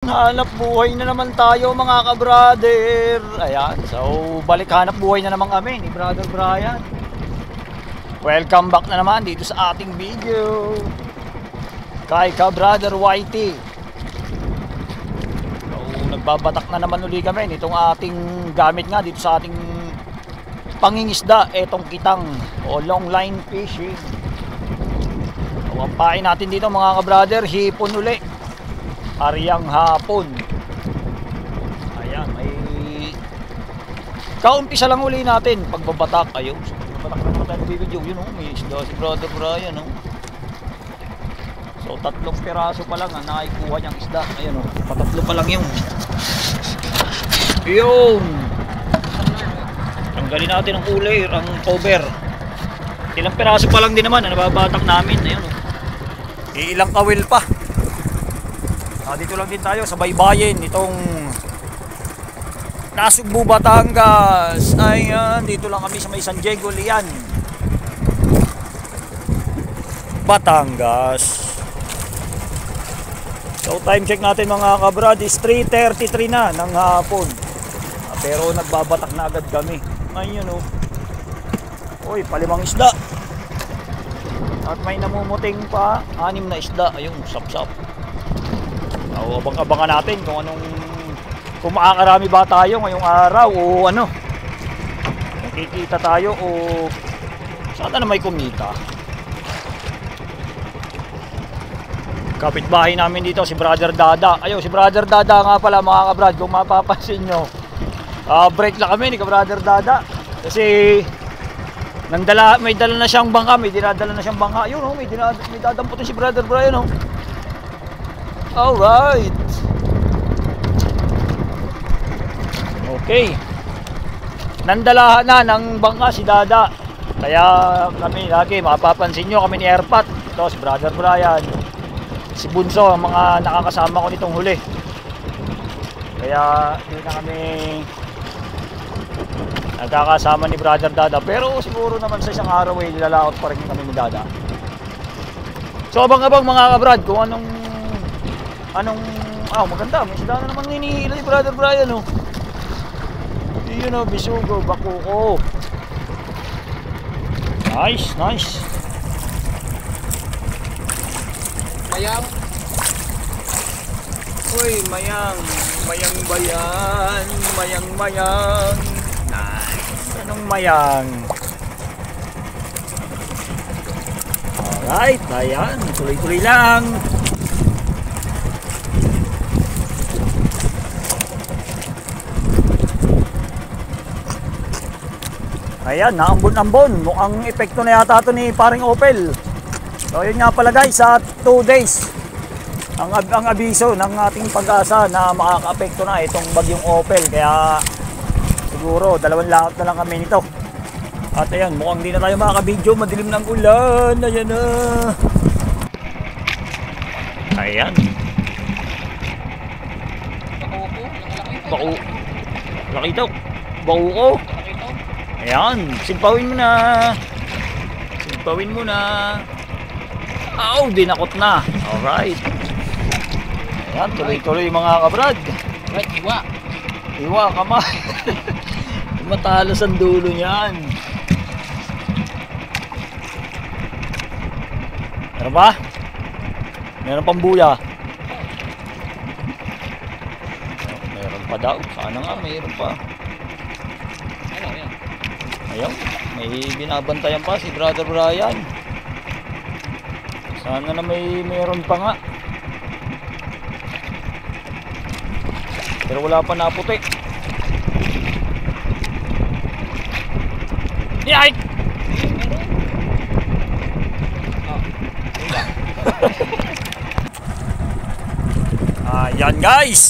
Hanap buhay na naman tayo mga ka-brother. Ayan, so balik hanap buhay na naman kami ni Brother Brian. Welcome back na naman dito sa ating video kay ka-brother Whitey. So nagbabatak na naman uli kami nitong ating gamit nga dito sa ating pangingisda, etong kitang o long line fishing. So ang pain natin dito mga ka-brother, hipon uli. Aryang hapon. Ayan, may kaumpisa lang uli natin pagbabatak. Ayun, so pagbabatak na naman tayo video. Yun o, may isda si Brother Brian o. So 3 piraso pa lang ang nakikuha niyang isda. Ayan o, patatlo pa lang yun. Yun, tanggalin natin ang kulay, ang cover. Ilang piraso pa lang din naman ang nababatak namin. Ayan o, ilang kawil pa. Dito lang din tayo sa baybayin itong Nasugbu, Batangas. Ayan, dito lang kami sa may San Diego, Lian, Batangas. So time check natin mga kabrad is 3:33 na ng hapon. Pero nagbabatak na agad kami. Ngayon oh. Uy, palimang isda. At may namumuting pa 6 na isda. Ayun, sap-sap. So, abang-abangan natin kung makakarami ba tayo ngayong araw o ano, makikita tayo o sana na may kumita. Kapitbahay namin dito si Brother Dada. Ayun, si Brother Dada nga pala mga kabrad, kung mapapansin nyo, break lang kami ni Brother Dada kasi may dala na siyang bangka, may dinadala na siyang bangka. Ayun oh, may dadamputin si Brother Brian oh. Alright. Okay. Nandalahan na ng bangka si Dada. Kaya kami lagi, mapapansin nyo kami ni Airpat. Ito si Brother Brian, si Bunso, ang mga nakakasama ko nitong huli. Kaya hindi na kami nagkakasama ni Brother Dada. Pero siguro naman sa isang araw ay nilalakot pa rin kami ni Dada. So abang-abang mga kabrad kung maganda, may isda na naman hinihila ni Brother Brian oh. Yun oh, bisugo, bakuko. Nice, nice. Mayang. Uy, mayang. Mayang bayan. Mayang, mayang. Nice. Anong mayang? Alright, ayan. Tuloy-tuloy lang. Ayan, naambon-ambon. Mukhang epekto na yata ito ni paring Opel. So yun nga pala guys, sa 2 days ang abiso ng ating Pag-asa na makaka-apekto na itong bagyong Opel. Kaya siguro 2 laot na lang kami nito. At ayan, mukhang di na tayo makaka-video, madilim ng ulan. Ayan na. Ayan. Baku. Laki ito. Baku. Ayan, simpawin mo na. Simpawin mo na. Aw, dinakot na. Alright. Ayan, tuloy-tuloy mga kabrad. Right, iwa. Iwa, kamay. Matalas ang dulo niyan. Meron ba? Meron pang buya. Meron pa daw. Sana nga, meron pa. Ayun, may binabantayan pa si Brother Brian. Sana na meron pa nga. Pero wala pa naputi. Yay! Ayan guys,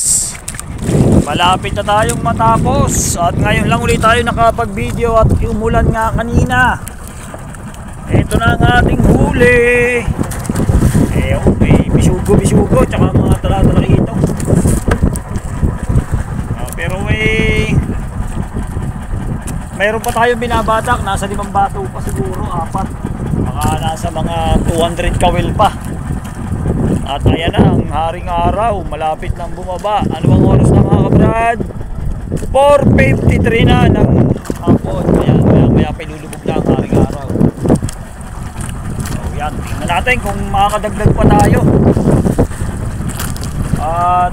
malapit na tayong matapos. At ngayon lang ulit tayo nakapag-video at umulan nga kanina. Ito na ang ating huli. May bisugo, tsaka mga tala-tala ito. Pero mayroon pa tayong binabatak. Nasa 5 bato pa siguro, 4. Baka nasa mga 200 kawil pa. At ayan na ang haring araw, malapit nang bumaba. Ano bang oras na mga kabrad? 4:53 na ng hapon. Ayan, maya pilulubog na ang haring araw. So yan, tingnan natin kung makakadagdag pa tayo. At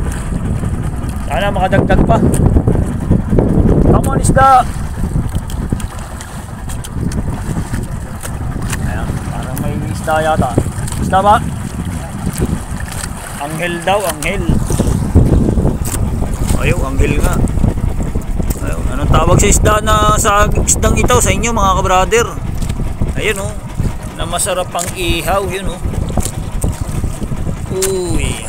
sana makadagdag pa. Come on, isda! Ayan, parang may isda yata. Isda ba? Anghel daw, anghel. Ayaw, anghel nga. Ayaw, anong tawag sa isda na sa isdang ito sa inyo mga kabrader? Ayun oh, na masarap pang ihaw, yun oh. Uy.